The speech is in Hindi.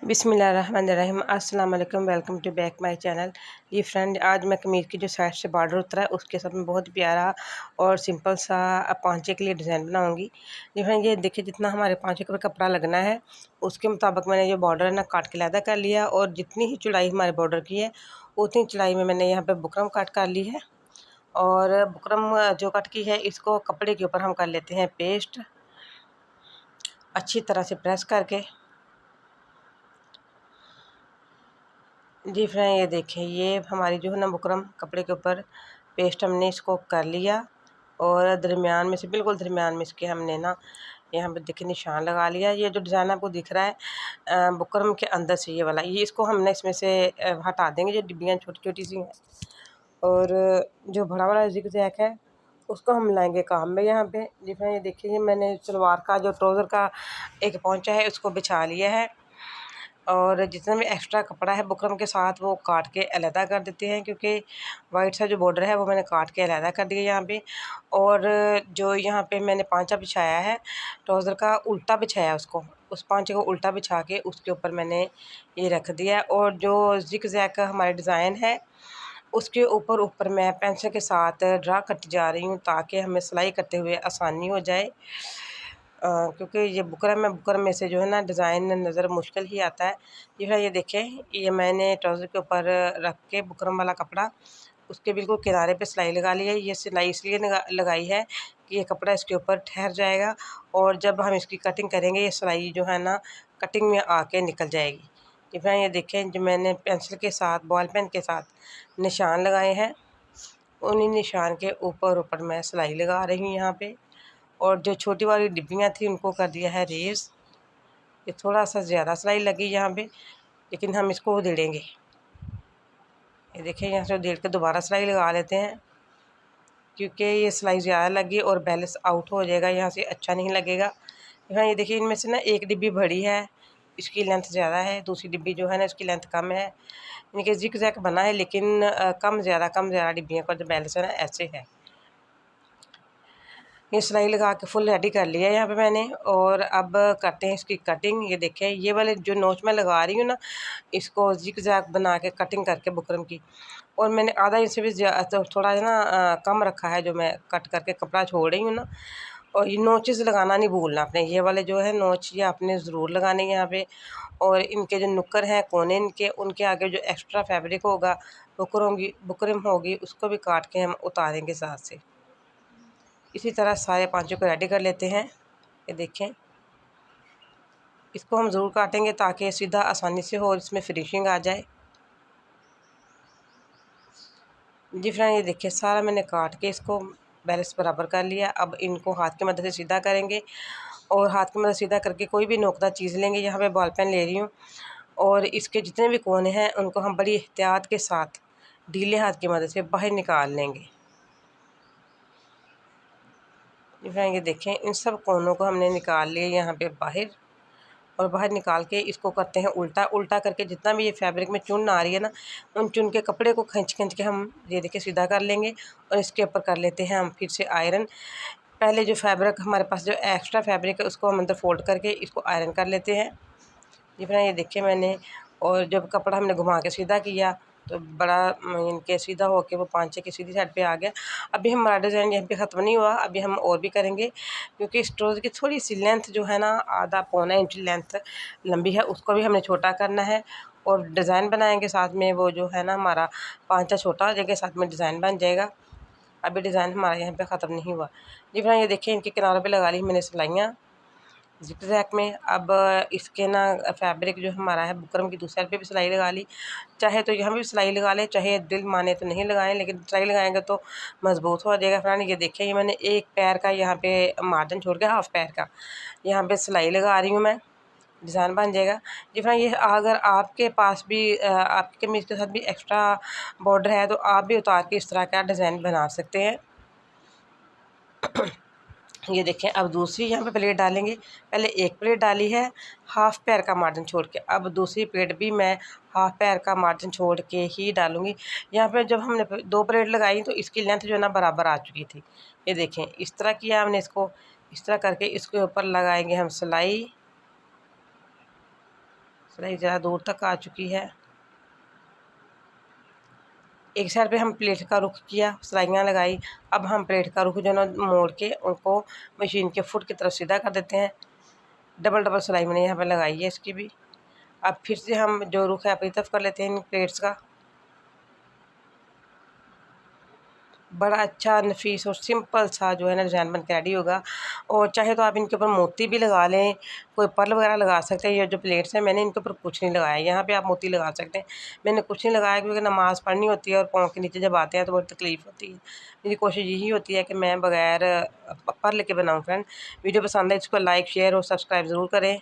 बिस्मिल्लाहिर्रहमानिर्रहीम। अस्सलाम वालेकुम, welcome to back my channel. ये फ्रेंड, आज मैं कमीज़ की जो साइड से बॉर्डर उतरा है उसके साथ में बहुत प्यारा और सिंपल सा पांचे के लिए डिज़ाइन बनाऊंगी। जी फ्रेंड, ये देखिए जितना हमारे पांचे का कपड़ा लगना है उसके मुताबिक मैंने जो बॉर्डर है ना काट के लैदा कर लिया, और जितनी ही चौड़ाई हमारे बॉर्डर की है उतनी चौड़ाई में मैंने यहाँ पे बुकरम काट कर ली है। और बुकरम जो कट की है इसको कपड़े के ऊपर हम कर लेते हैं पेस्ट, अच्छी तरह से प्रेस करके। जी फ्रेंड, ये देखें, ये हमारी जो है ना बुकरम कपड़े के ऊपर पेस्ट हमने इसको कर लिया, और दरमियान में से बिल्कुल दरमियान में इसके हमने ना यहाँ पे देखिए निशान लगा लिया। ये जो डिज़ाइन आपको दिख रहा है बुकरम के अंदर से ये वाला, ये इसको हमने इसमें से हटा देंगे जो डिब्बियाँ छोटी छोटी सी हैं। और जो बड़ा वाला जिग जैक है उसको हम लाएंगे काम में यहाँ पे। जी फ्रेंड, ये देखिए, ये मैंने सलवार का जो ट्राउज़र का एक पौंचा है उसको बिछा लिया है, और जितना भी एक्स्ट्रा कपड़ा है बुकरम के साथ वो काट के अलहदा कर देते हैं, क्योंकि वाइट सा जो बॉर्डर है वो मैंने काट के अलहदा कर दिया यहाँ पे। और जो यहाँ पे मैंने पांचा बिछाया है ट्राउज़र का, उल्टा बिछाया उसको, उस पांचे को उल्टा बिछा के उसके ऊपर मैंने ये रख दिया। और जो जिग जैग का हमारा डिज़ाइन है उसके ऊपर ऊपर मैं पेंसिल के साथ ड्रा करती जा रही हूँ ताकि हमें सिलाई करते हुए आसानी हो जाए। क्योंकि ये बुकरम है, बुकरम में से जो है ना डिज़ाइन नज़र मुश्किल ही आता है। ये देखें, ये मैंने ट्राउज़र के ऊपर रख के बुकरम वाला कपड़ा उसके बिल्कुल किनारे पे सिलाई लगा ली है। ये सिलाई इसलिए लगाई है कि ये कपड़ा इसके ऊपर ठहर जाएगा, और जब हम इसकी कटिंग करेंगे ये सिलाई जो है ना कटिंग में आके निकल जाएगी। ये देखें, जो मैंने पेंसिल के साथ बॉल पेन के साथ निशान लगाए हैं, उन्हीं निशान के ऊपर ऊपर मैं सिलाई लगा रही हूँ यहाँ पे। और जो छोटी वाली डिब्बियाँ थी उनको कर दिया है रेस। ये थोड़ा सा ज़्यादा सिलाई लगी यहाँ पे, लेकिन हम इसको उधेड़ेंगे। ये देखिए, यहाँ से उधेड़ के दोबारा सिलाई लगा लेते हैं, क्योंकि ये सिलाई ज़्यादा लगी और बैलेंस आउट हो जाएगा, यहाँ से अच्छा नहीं लगेगा। यहाँ ये देखिए, इनमें से ना एक डिब्बी बड़ी है, इसकी लेंथ ज़्यादा है, दूसरी डिब्बी जो है ना इसकी लेंथ कम है। इनके जिग जैग बना है, लेकिन कम ज़्यादा डिब्बियों का जो बैलेंस है ना ऐसे है। ये सिलाई लगा के फुल रेडी कर लिया है यहाँ पे मैंने, और अब करते हैं इसकी कटिंग। ये देखें, ये वाले जो नोच मैं लगा रही हूँ ना इसको जिग जैग बना के कटिंग करके बुकरम की, और मैंने आधा इंच से भी तो थोड़ा है ना कम रखा है जो मैं कट करके कपड़ा छोड़ रही हूँ ना। और ये नोचेस लगाना नहीं भूलना आपने, ये वाले जो है नोच ये आपने ज़रूर लगाने यहाँ पे। और इनके जो नुक्कर हैं कोने इनके, उनके आगे जो एक्स्ट्रा फैब्रिक होगा बुकरम होगी उसको भी काट के हम उतारेंगे साथ से। इसी तरह सारे पांचों को रेडी कर लेते हैं। ये देखें, इसको हम ज़रूर काटेंगे ताकि सीधा आसानी से हो और इसमें फिनिशिंग आ जाए। जी फ्रेंड, ये देखिए, सारा मैंने काट के इसको बैलेंस बराबर कर लिया। अब इनको हाथ की मदद से सीधा करेंगे, और हाथ की मदद सीधा करके कोई भी नोकदार चीज़ लेंगे। यहाँ पे बॉल पेन ले रही हूँ, और इसके जितने भी कोने हैं उनको हम बड़ी एहतियात के साथ ढीले हाथ की मदद से बाहर निकाल लेंगे। ये देखें, इन सब कोनों को हमने निकाल लिया यहाँ पे बाहर, और बाहर निकाल के इसको करते हैं उल्टा। उल्टा करके जितना भी ये फैब्रिक में चुन आ रही है ना, उन चुन के कपड़े को खींच खींच के हम ये देखिए सीधा कर लेंगे, और इसके ऊपर कर लेते हैं हम फिर से आयरन। पहले जो फैब्रिक हमारे पास जो एक्स्ट्रा फैब्रिक है उसको हम अंदर फोल्ड करके इसको आयरन कर लेते हैं। ये देखिए मैंने, और जब कपड़ा हमने घुमा के सीधा किया तो बड़ा इनके सीधा होके वो पांचे की सीधी साइड पे आ गया। अभी हमारा डिज़ाइन यहाँ पे ख़त्म नहीं हुआ, अभी हम और भी करेंगे, क्योंकि इस ट्राउज़र की थोड़ी सी लेंथ जो है ना आधा पौना इंच लेंथ लंबी है, उसको भी हमने छोटा करना है। और डिज़ाइन बनाएंगे साथ में, वो जो है ना हमारा पांचा छोटा हो जाएगा, साथ में डिज़ाइन बन जाएगा। अभी डिज़ाइन हमारा यहाँ पे ख़त्म नहीं हुआ। जी फ्रेंड, ये देखिए, इनके किनारों पे लगा ली मैंने सिलाइयाँ ज़िग-ज़ैग में। अब इसके ना फैब्रिक जो हमारा है बुकरम की दूसरी साइड पे भी सिलाई लगा ली। चाहे तो यहाँ भी सिलाई लगा लें, चाहे दिल माने तो नहीं लगाएं, लेकिन सिलाई लगाएंगे तो मजबूत हो जाएगा। फ्रेंड, ये देखिए, ये मैंने एक पैर का यहाँ पे मार्जिन छोड़ के हाफ पैर का यहाँ पे सिलाई लगा रही हूँ मैं, डिज़ाइन बन जाएगा। जी फ्रेंड, ये अगर आपके पास भी आपकी कमीज़ के साथ भी एक्स्ट्रा बॉर्डर है तो आप भी उतार के इस तरह का डिज़ाइन बना सकते हैं। ये देखें, अब दूसरी यहाँ पे प्लेट डालेंगे। पहले एक प्लेट डाली है हाफ पैर का मार्जिन छोड़ के, अब दूसरी प्लेट भी मैं हाफ पैर का मार्जिन छोड़ के ही डालूंगी। यहाँ पे जब हमने दो प्लेट लगाई तो इसकी लेंथ जो है ना बराबर आ चुकी थी। ये देखें, इस तरह किया हमने, इसको इस तरह करके इसके ऊपर लगाएंगे हम सिलाई। सिलाई ज़्यादा दूर तक आ चुकी है। एक साइड पे हम प्लेट का रुख किया, सिलाइयाँ लगाई। अब हम प्लेट का रुख जो ना मोड़ के उनको मशीन के फुट की तरफ सीधा कर देते हैं। डबल डबल सिलाई मैंने यहाँ पे लगाई है इसकी भी। अब फिर से हम जो रुख है अपनी तरफ कर लेते हैं इन प्लेट्स का। बड़ा अच्छा नफीस और सिंपल सा जो है ना डिज़ाइन बन के रेडी होगा। और चाहे तो आप इनके ऊपर मोती भी लगा लें, कोई पर्ल वगैरह लगा सकते हैं। ये जो प्लेट्स हैं मैंने इनके ऊपर कुछ नहीं लगाया, यहाँ पे आप मोती लगा सकते हैं। मैंने कुछ नहीं लगाया क्योंकि नमाज़ पढ़नी होती है और पाँव के नीचे जब आते हैं तो बड़ी तकलीफ़ होती है। मेरी कोशिश यही होती है कि मैं बगैर पर्ल के बनाऊँ। फ्रेंड वीडियो पसंद है इसको लाइक शेयर और सब्सक्राइब ज़रूर करें।